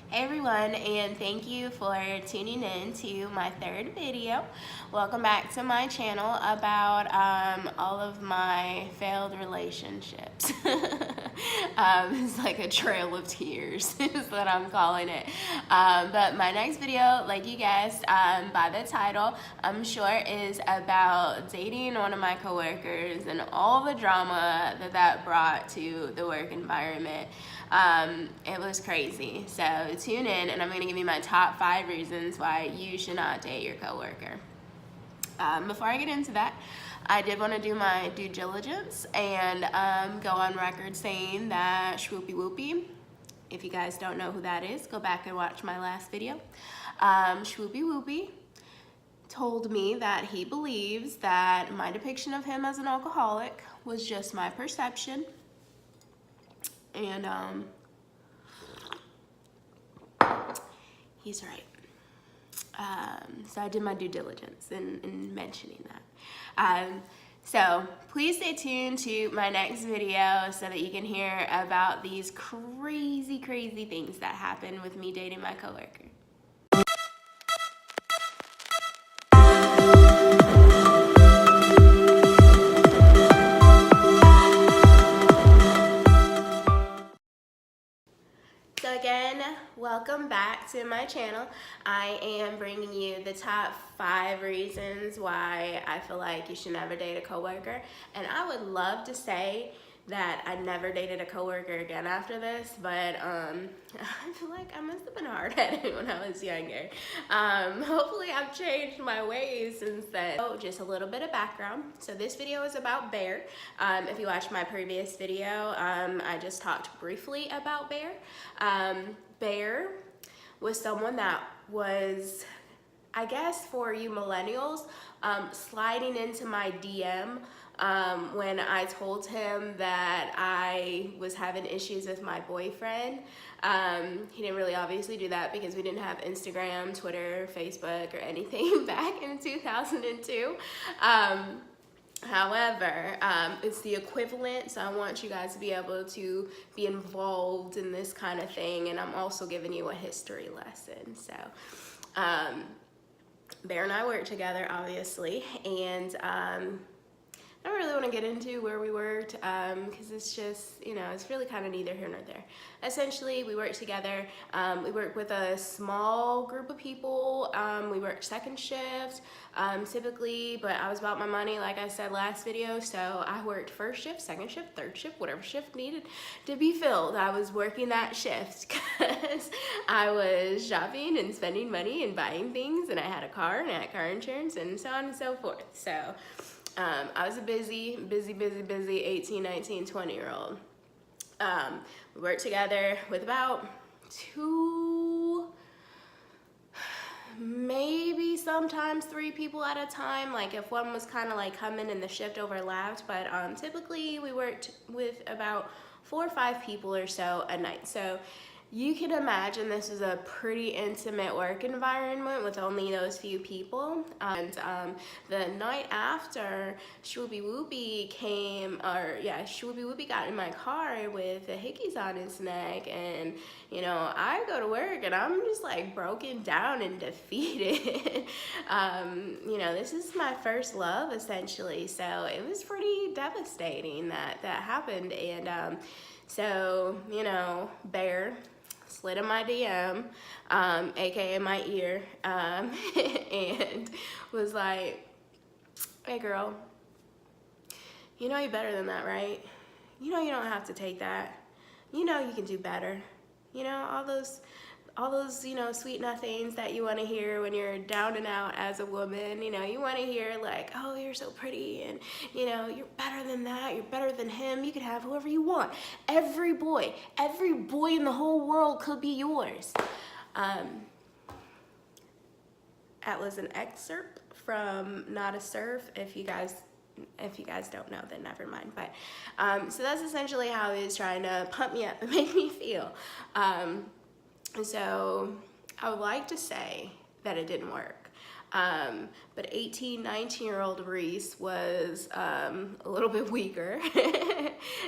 Hey everyone, and thank you for tuning in to my third video. Welcome back to my channel about all of my failed relationships. It's like a trail of tears is what I'm calling it. But my next video, like you guessed by the title, I'm sure is about dating one of my coworkers and all the drama that brought to the work environment. It was crazy. So tune in, and I'm going to give you my top 5 reasons why you should not date your coworker. Before I get into that, I did want to do my due diligence and go on record saying that Swoopy Whoopy, if you guys don't know who that is, go back and watch my last video. Swoopy Whoopy told me that he believes that my depiction of him as an alcoholic was just my perception. And he's right. So I did my due diligence in mentioning that. So please stay tuned to my next video so that you can hear about these crazy things that happened with me dating my coworker. So again, welcome back to my channel. I am bringing you the top 5 reasons why I feel like you should never date a coworker. And I would love to say that I never dated a coworker again after this, but I feel like I must have been hard-headed when I was younger. Hopefully I've changed my ways since then. So just a little bit of background. So this video is about Bear. If you watched my previous video, I just talked briefly about Bear. Bear was someone that was, I guess for you millennials, sliding into my DM when I told him that I was having issues with my boyfriend. He didn't really obviously do that because we didn't have Instagram, Twitter, Facebook, or anything back in 2002. However, it's the equivalent, so I want you guys to be able to be involved in this kind of thing, and I'm also giving you a history lesson. So, Bear and I worked together, obviously, and I don't really want to get into where we worked because it's just, it's really kind of neither here nor there. Essentially, we worked together. We worked with a small group of people. We worked second shift typically, but I was about my money, like I said last video, so I worked first shift, second shift, third shift, whatever shift needed to be filled. I was working that shift because I was shopping and spending money and buying things, and I had a car and I had car insurance and so on and so forth. So I was a busy 18, 19, 20-year-old. We worked together with about 2, maybe sometimes 3 people at a time, like if one was kind of like coming and the shift overlapped, but typically we worked with about 4 or 5 people or so a night. So you can imagine this is a pretty intimate work environment with only those few people. And the night after, Swoopy Whoopy got in my car with the hickeys on his neck, and I go to work and I'm just like broken down and defeated. This is my first love essentially, so it was pretty devastating that happened. And so Bear slid in my DM, aka my ear, and was like, "Hey girl, you know you're better than that, right? You know you don't have to take that. You know you can do better. All those sweet nothings that you want to hear when you're down and out as a woman. You want to hear like, oh, you're so pretty, and you're better than that, you're better than him, you could have whoever you want. Every boy in the whole world could be yours." That was an excerpt from Not a Surf. If you guys don't know, then never mind. But so that's essentially how he was trying to pump me up and make me feel. So I would like to say that it didn't work. But 18, 19-year-old Reese was a little bit weaker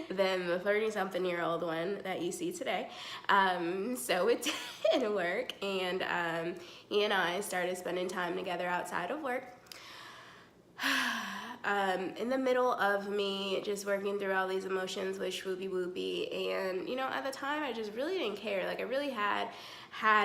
than the 30-something-year-old one that you see today. So it didn't work, and he and I started spending time together outside of work. In the middle of me just working through all these emotions with swoopy whoopy, and at the time I just really didn't care. Like, I really had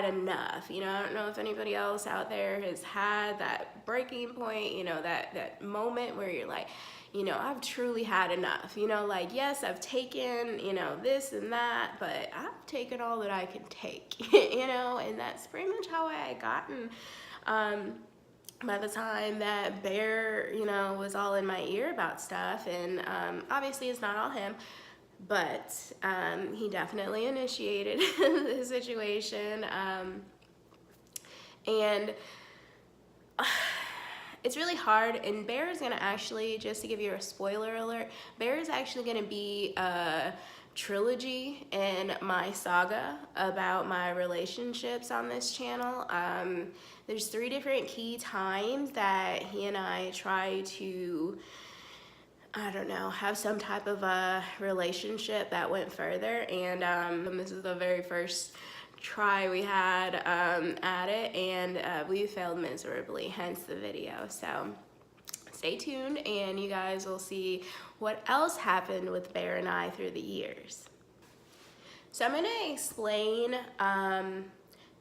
enough. I don't know if anybody else out there has had that breaking point, that moment where you're like, I've truly had enough. Like, yes, I've taken, this and that, but I've taken all that I can take, and that's pretty much how I had gotten. By the time that Bear, was all in my ear about stuff, and obviously it's not all him, but he definitely initiated the situation, and it's really hard. And Bear is gonna actually, just to give you a spoiler alert, Bear is actually gonna be a trilogy in my saga about my relationships on this channel. There's 3 different key times that he and I try to, I don't know, have some type of a relationship that went further, and this is the very first try we had at it, and we failed miserably, hence the video. So stay tuned, and you guys will see what else happened with Bear and I through the years. So I'm going to explain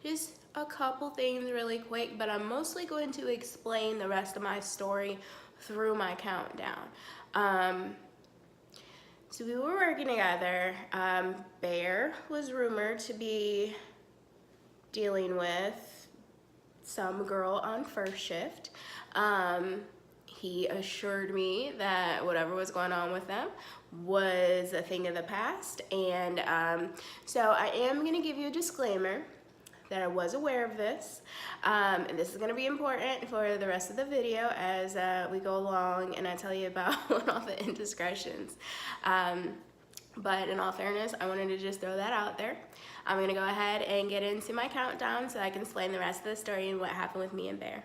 just a couple things really quick, but I'm mostly going to explain the rest of my story through my countdown. So we were working together. Bear was rumored to be dealing with some girl on first shift. He assured me that whatever was going on with them was a thing of the past, and so I am going to give you a disclaimer that I was aware of this, and this is going to be important for the rest of the video as we go along and I tell you about all the indiscretions. But in all fairness, I wanted to just throw that out there. I'm going to go ahead and get into my countdown so I can explain the rest of the story and what happened with me and Bear.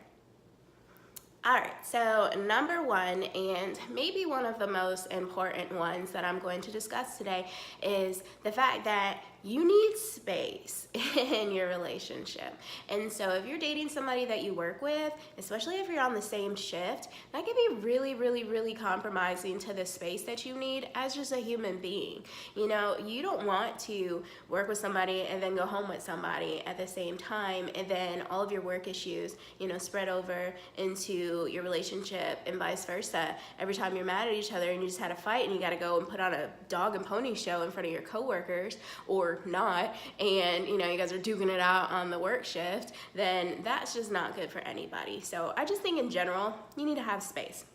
Alright, so number 1, and maybe one of the most important ones that I'm going to discuss today, is the fact that you need space in your relationship. And so if you're dating somebody that you work with, especially if you're on the same shift, that can be really, really, really compromising to the space that you need as just a human being. You don't want to work with somebody and then go home with somebody at the same time, and then all of your work issues, spread over into your relationship and vice versa. Every time you're mad at each other and you just had a fight and you got to go and put on a dog and pony show in front of your coworkers, or not, and you guys are duking it out on the work shift, then that's just not good for anybody. So I just think in general, you need to have space.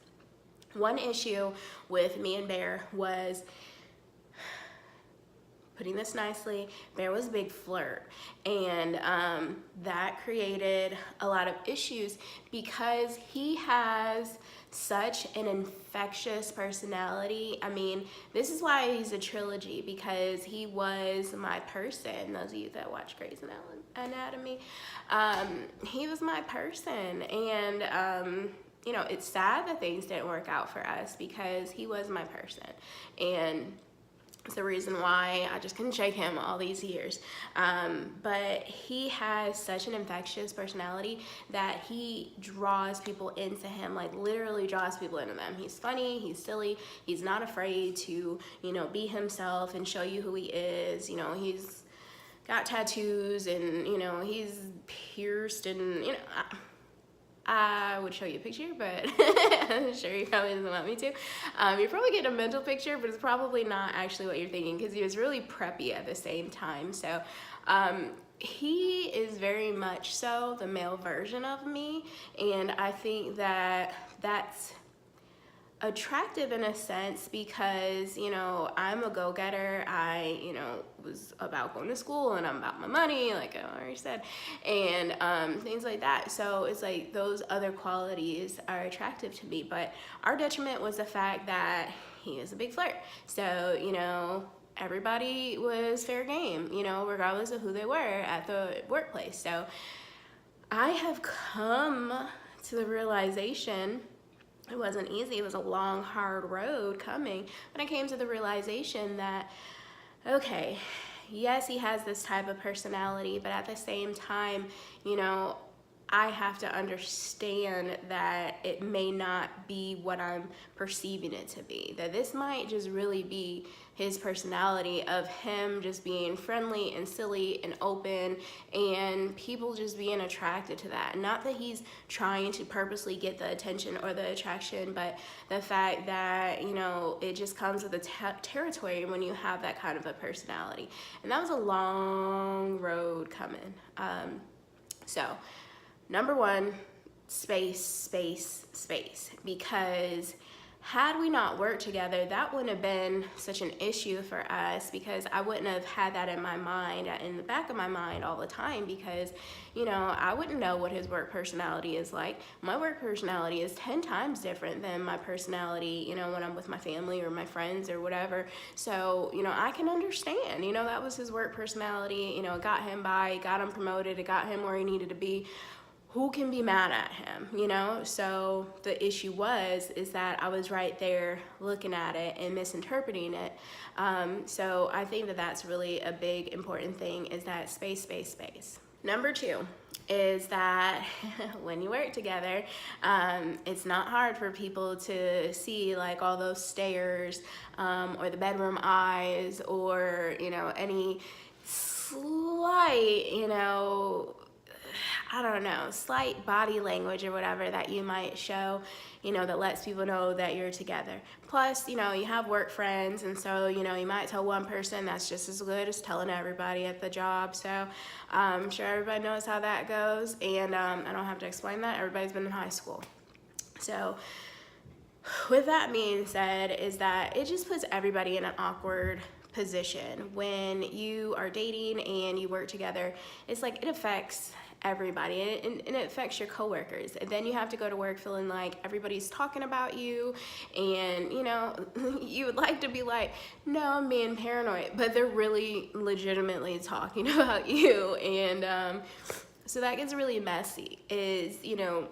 One issue with me and Bear was, putting this nicely, Bear was a big flirt, and that created a lot of issues because he has such an infectious personality. I mean, this is why he's a trilogy, because he was my person. Those of you that watch Grey's Anatomy, he was my person, and it's sad that things didn't work out for us because he was my person, and it's the reason why I just couldn't shake him all these years. But he has such an infectious personality that he draws people into him, like literally draws people into them. He's funny, he's silly, he's not afraid to, be himself and show you who he is. He's got tattoos, and, he's pierced, and, I would show you a picture, but I'm sure he probably doesn't want me to. You're probably getting a mental picture, but it's probably not actually what you're thinking, because he was really preppy at the same time. So he is very much so the male version of me, and I think that that's attractive in a sense because, I'm a go-getter. I, was about going to school, and I'm about my money, like I already said, and things like that. So it's like those other qualities are attractive to me, but our detriment was the fact that he is a big flirt. So, everybody was fair game, regardless of who they were at the workplace. So I have come to the realization, it wasn't easy, it was a long, hard road coming, but I came to the realization that, okay, yes, he has this type of personality, but at the same time, you know, I have to understand that it may not be what I'm perceiving it to be. That this might just really be his personality of him just being friendly and silly and open, and people just being attracted to that. Not that he's trying to purposely get the attention or the attraction, but the fact that, you know, it just comes with the territory when you have that kind of a personality. And that was a long road coming. So number one, space, because had we not worked together, that wouldn't have been such an issue for us, because I wouldn't have had that in my mind, in the back of my mind all the time, because, you know, I wouldn't know what his work personality is like. My work personality is 10 times different than my personality, you know, when I'm with my family or my friends or whatever. So, you know, I can understand, you know, that was his work personality, you know, it got him by, it got him promoted, it got him where he needed to be. Who can be mad at him, you know? So the issue is that I was right there looking at it and misinterpreting it. So I think that that's really a big important thing, is that space. Number two is that when you work together, it's not hard for people to see like all those stares, or the bedroom eyes, or, you know, any slight, you know, I don't know, slight body language or whatever that you might show, you know, that lets people know that you're together. Plus, you know, you have work friends, and so, you know, you might tell one person that's just as good as telling everybody at the job. So I'm sure everybody knows how that goes, and I don't have to explain that. Everybody's been in high school. So with that being said, is that it just puts everybody in an awkward position when you are dating and you work together. It's like it affects everybody, and it affects your coworkers, and then you have to go to work feeling like everybody's talking about you, and, you know, you would like to be like, no, I'm being paranoid, but they're really legitimately talking about you. And so that gets really messy, is, you know,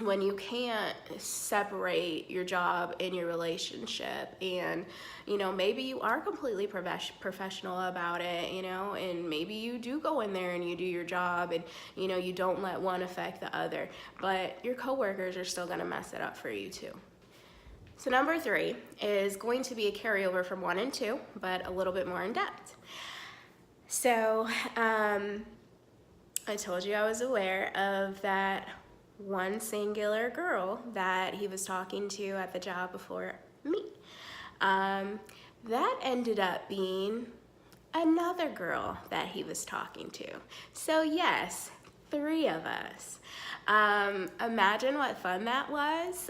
when you can't separate your job and your relationship, and, you know, maybe you are completely professional about it, you know, and maybe you do go in there and you do your job, and, you know, you don't let one affect the other, but your coworkers are still gonna mess it up for you too. So number three is going to be a carryover from 1 and 2, but a little bit more in depth. So I told you I was aware of that one singular girl that he was talking to at the job before me. That ended up being another girl that he was talking to. So yes, 3 of us. Imagine what fun that was,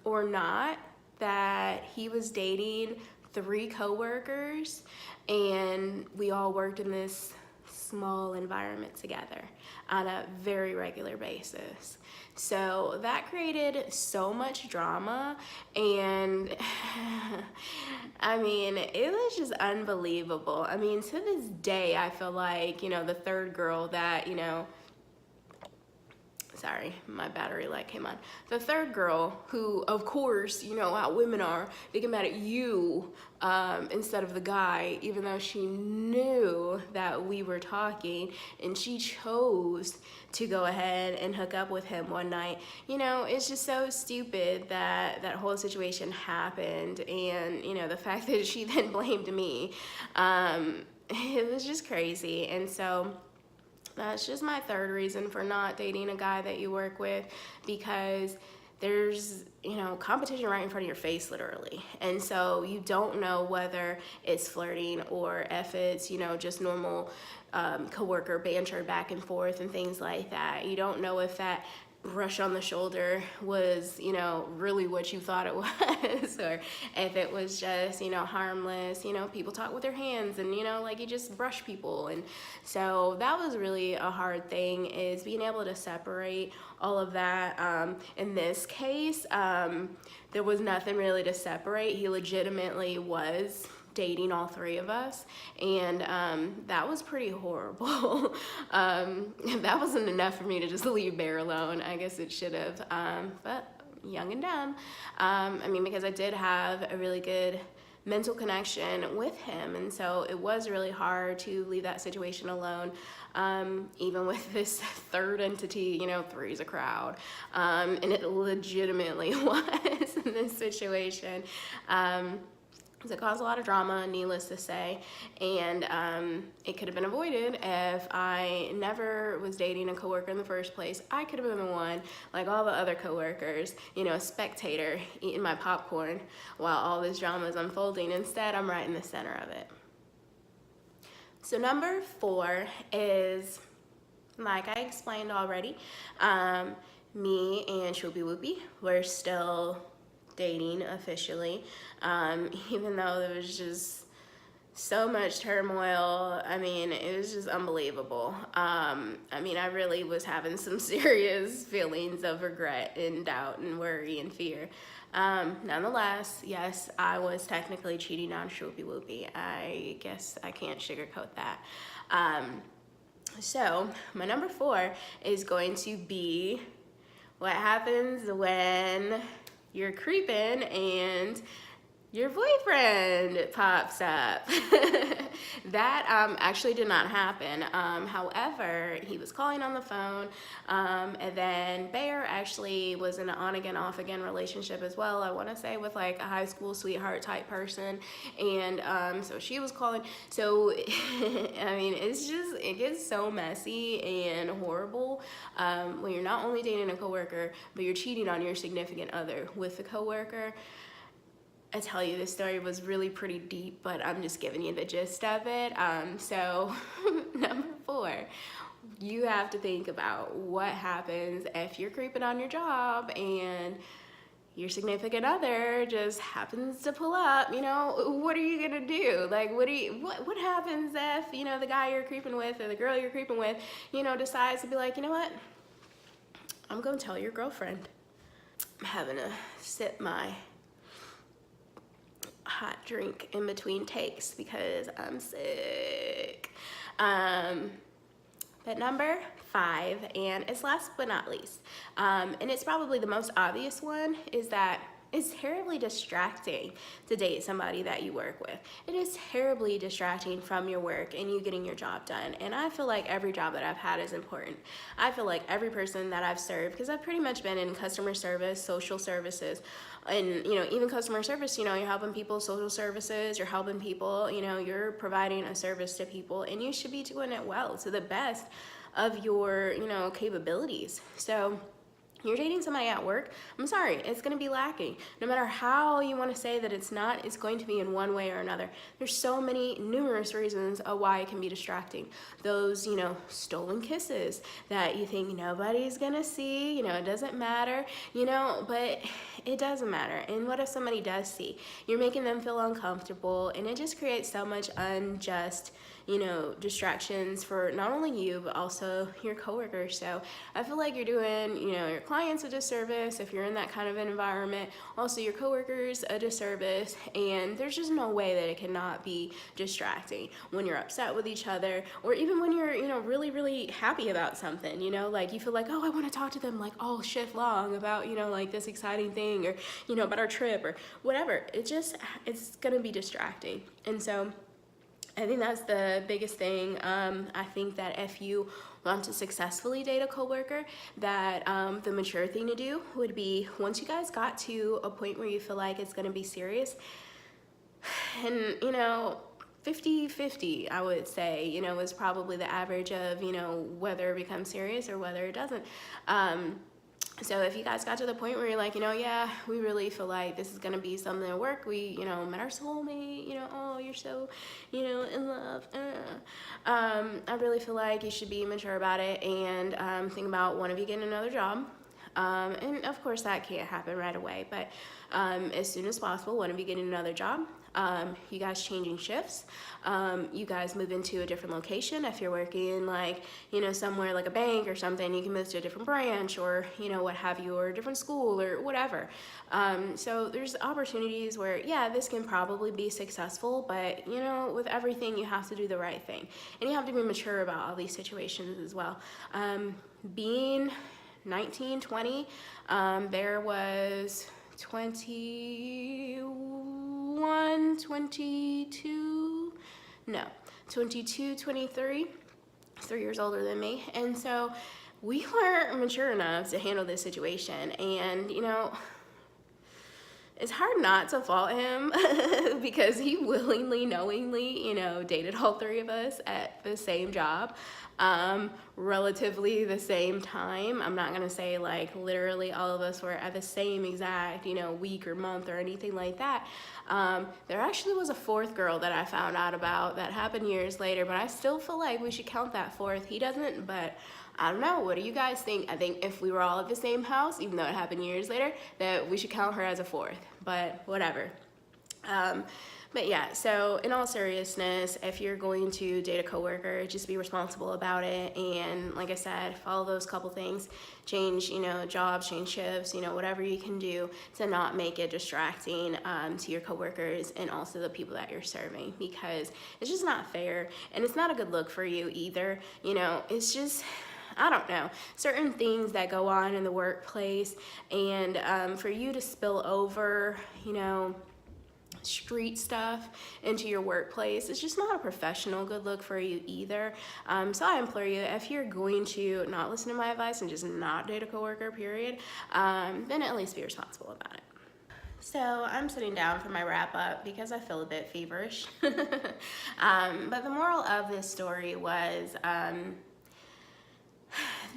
or not, that he was dating 3 coworkers, and we all worked in this small environment together on a very regular basis. So that created so much drama, and I mean, it was just unbelievable. I mean, to this day, I feel like, you know, the 3rd girl that, you know, sorry, my battery light came on. The 3rd girl, who, of course, you know how women are, they get mad at you instead of the guy, even though she knew that we were talking, and she chose to go ahead and hook up with him one night. You know, it's just so stupid that that whole situation happened, and, you know, the fact that she then blamed me, it was just crazy. And so that's just my 3rd reason for not dating a guy that you work with, because there's, you know, competition right in front of your face, literally. And so you don't know whether it's flirting or if it's, you know, just normal coworker banter back and forth and things like that. You don't know if that brush on the shoulder was, you know, really what you thought it was, or if it was just, you know, harmless. You know, people talk with their hands, and, you know, like, you just brush people. And so that was really a hard thing, is being able to separate all of that. In this case, there was nothing really to separate. He legitimately was dating all three of us, and that was pretty horrible. That wasn't enough for me to just leave Bear alone. I guess it should have, but young and dumb. I mean, because I did have a really good mental connection with him, and so it was really hard to leave that situation alone, even with this third entity. You know, three's a crowd, and it legitimately was in this situation. It caused a lot of drama, needless to say, and it could have been avoided if I never was dating a coworker in the first place. I could have been the one, like all the other coworkers, you know, a spectator eating my popcorn while all this drama is unfolding. Instead, I'm right in the center of it. So number 4 is, like I explained already, me and Shoopy Whoopie, we're still dating officially, even though there was just so much turmoil. I mean, it was just unbelievable. I mean, I really was having some serious feelings of regret and doubt and worry and fear. Nonetheless, yes, I was technically cheating on Shoopy Whoopie. I guess I can't sugarcoat that. So my number 4 is going to be what happens when you're creeping and your boyfriend pops up. That actually did not happen. However, he was calling on the phone, and then Bear actually was in an on-again, off-again relationship as well, I want to say, with like a high school sweetheart type person, and so she was calling. So I mean, it gets so messy and horrible when you're not only dating a coworker, but you're cheating on your significant other with the coworker. I tell you, this story was really pretty deep, but I'm just giving you the gist of it. So number 4, you have to think about what happens if you're creeping on your job and your significant other just happens to pull up. You know, what are you gonna do? Like, what happens if, you know, the guy you're creeping with or the girl you're creeping with, you know, decides to be like, you know what, I'm gonna tell your girlfriend. I'm having to sip my hot drink in between takes because I'm sick. But number 5, and it's last but not least, and it's probably the most obvious one, is that it's terribly distracting to date somebody that you work with. It is terribly distracting from your work and you getting your job done. And I feel like every job that I've had is important. I feel like every person that I've served, because I've pretty much been in customer service, social services, and, you know, even customer service, you know, you're helping people, social services, you're helping people, you know, you're providing a service to people, and you should be doing it well to the best of your, you know, capabilities. So you're dating somebody at work, I'm sorry, it's gonna be lacking. No matter how you wanna say that it's not, it's going to be in one way or another. There's so many numerous reasons of why it can be distracting. Those, you know, stolen kisses that you think nobody's gonna see, you know, it doesn't matter, you know, but it doesn't matter. And what if somebody does see? You're making them feel uncomfortable, and it just creates so much unjust, you know, distractions for not only you, but also your coworkers. So I feel like you're doing, you know, your clients a disservice if you're in that kind of an environment, also your coworkers a disservice, and there's just no way that it cannot be distracting when you're upset with each other, or even when you're, you know, really, really happy about something, you know, like you feel like, oh, I want to talk to them like all shift long about, you know, like this exciting thing, or, you know, about our trip or whatever. It's gonna be distracting. And so I think that's the biggest thing. I think that if you want to successfully date a coworker, that the mature thing to do would be, once you guys got to a point where you feel like it's gonna be serious, and, you know, 50-50, I would say, you know, is probably the average of, you know, whether it becomes serious or whether it doesn't. So if you guys got to the point where you're like, you know, yeah, we really feel like this is gonna be something at work, we, you know, met our soulmate, you know, oh, you're so, you know, in love, I really feel like you should be mature about it and think about one of you getting another job. And of course that can't happen right away, but as soon as possible, one of you getting another job. you guys changing shifts, you guys move into a different location. If you're working like, somewhere like a bank or something, you can move to a different branch or, what have you, or a different school or whatever. So there's opportunities where, yeah, this can probably be successful, but, with everything, you have to do the right thing. And you have to be mature about all these situations as well. Being 19, 20, there was 21, 22, no, 22, 23, 3 years older than me. And so we weren't mature enough to handle this situation. And, it's hard not to fault him because he willingly, knowingly, dated all 3 of us at the same job, relatively the same time. I'm not gonna say like literally all of us were at the same exact, week or month or anything like that. There actually was a 4th girl that I found out about that happened years later, but I still feel like we should count that 4th. He doesn't, but I don't know. What do you guys think? I think if we were all at the same house, even though it happened years later, that we should count her as a 4th, but whatever. But yeah, so in all seriousness, if you're going to date a coworker, just be responsible about it. And like I said, follow those couple things, change, jobs, change shifts, whatever you can do to not make it distracting to your coworkers and also the people that you're serving, because it's just not fair and it's not a good look for you either. It's just, I don't know, certain things that go on in the workplace, and for you to spill over, street stuff into your workplace, it's just not a professional good look for you either. So I implore you, if you're going to not listen to my advice and just not date a coworker, period, then at least be responsible about it. So I'm sitting down for my wrap up because I feel a bit feverish. But the moral of this story was,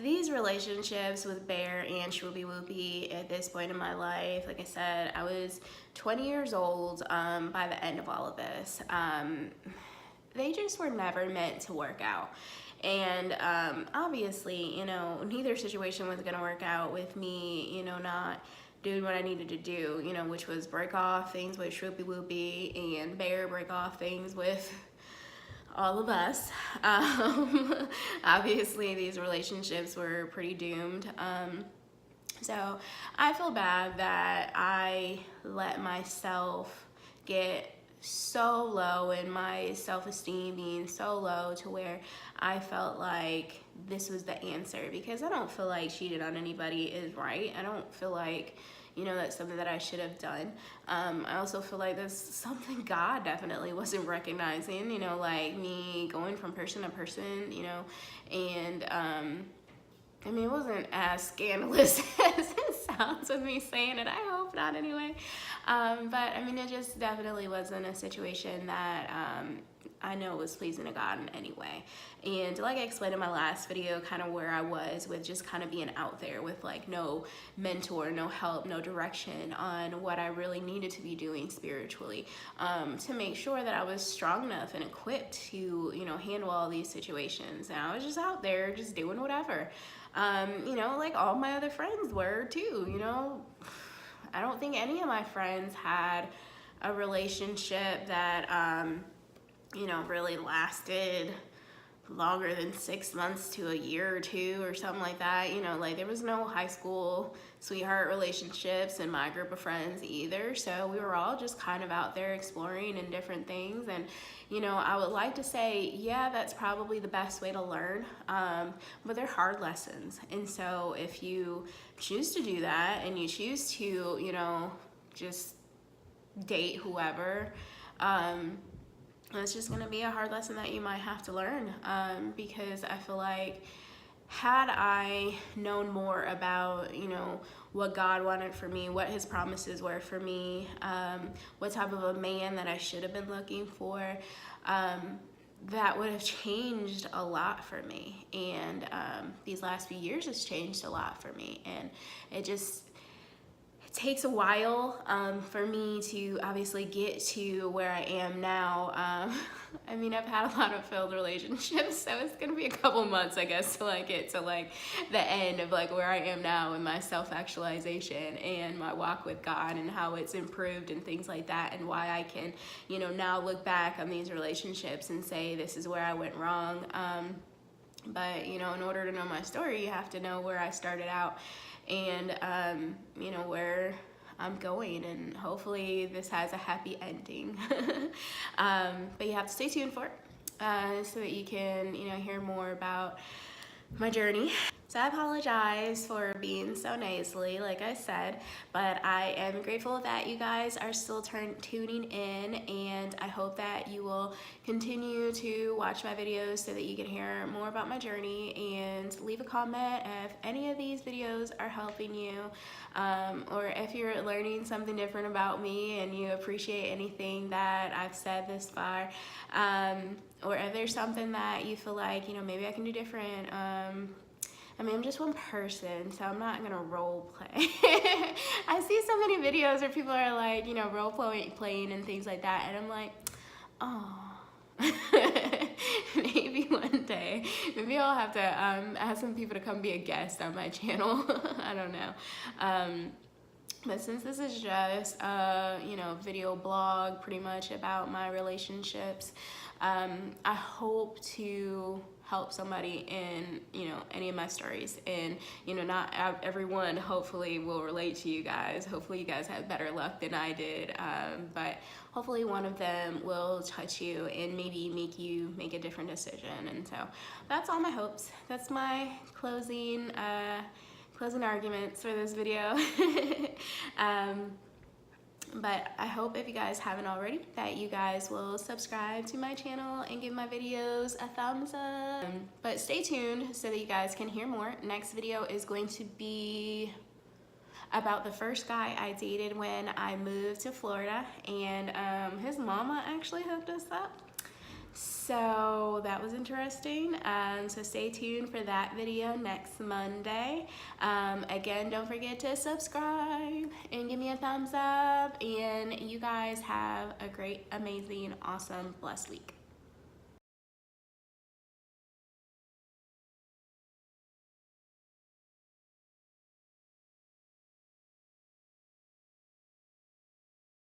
these relationships with Bear and Shwoopy Whoopie at this point in my life, like I said, I was 20 years old by the end of all of this. They just were never meant to work out. And obviously, neither situation was gonna work out with me, not doing what I needed to do, which was break off things with Shwoopy Whoopie and Bear break off things with all of us. Obviously these relationships were pretty doomed. So I feel bad that I let myself get so low and my self-esteem being so low to where I felt like this was the answer, because I don't feel like cheating on anybody is right. I don't feel like, that's something that I should have done. I also feel like that's something God definitely wasn't recognizing, like me going from person to person, and I mean, it wasn't as scandalous as it sounds with me saying it. I hope not anyway. But I mean, it just definitely wasn't a situation that I know was pleasing to God in any way. And like I explained in my last video, kind of where I was with just kind of being out there with like no mentor, no help, no direction on what I really needed to be doing spiritually, to make sure that I was strong enough and equipped to, handle all these situations. And I was just out there just doing whatever. Like all my other friends were too, I don't think any of my friends had a relationship that, really lasted longer than 6 months to a year or 2 or something like that. Like there was no high school sweetheart relationships in my group of friends either. So we were all just kind of out there exploring in different things. And, I would like to say, yeah, that's probably the best way to learn. But they're hard lessons. And so if you choose to do that and you choose to, just date whoever, it's just gonna be a hard lesson that you might have to learn, because I feel like had I known more about, what God wanted for me, what his promises were for me, what type of a man that I should have been looking for, that would have changed a lot for me. And these last few years has changed a lot for me. And it's takes a while for me to obviously get to where I am now. I mean, I've had a lot of failed relationships, so it's gonna be a couple months, I guess, till I get to like the end of like where I am now in my self-actualization and my walk with God and how it's improved and things like that, and why I can, you know, now look back on these relationships and say this is where I went wrong. But you know, in order to know my story, you have to know where I started out and you know, where I'm going, and hopefully this has a happy ending. But you have to stay tuned for it so that you can, you know, hear more about my journey. So I apologize for being so nasally, like I said, but I am grateful that you guys are still tuning in, and I hope that you will continue to watch my videos so that you can hear more about my journey, and leave a comment if any of these videos are helping you, or if you're learning something different about me and you appreciate anything that I've said this far, or if there's something that you feel like, you know, maybe I can do different. I mean, I'm just one person, so I'm not gonna role play. I see so many videos where people are like, you know, role playing and things like that, and I'm like, oh. Maybe one day, maybe I'll have to ask some people to come be a guest on my channel. I don't know. But since this is just a, you know, video blog pretty much about my relationships, I hope to help somebody in, you know, any of my stories. And, you know, not everyone hopefully will relate to you guys. Hopefully you guys have better luck than I did. But hopefully one of them will touch you and maybe make you make a different decision. And so that's all my hopes. That's my closing arguments for this video. But I hope, if you guys haven't already, that you guys will subscribe to my channel and give my videos a thumbs up. But stay tuned so that you guys can hear more. Next video is going to be about the first guy I dated when I moved to Florida, and his mama actually hooked us up. So that was interesting. So stay tuned for that video next Monday. Again, don't forget to subscribe and give me a thumbs up. And you guys have a great, amazing, awesome, blessed week.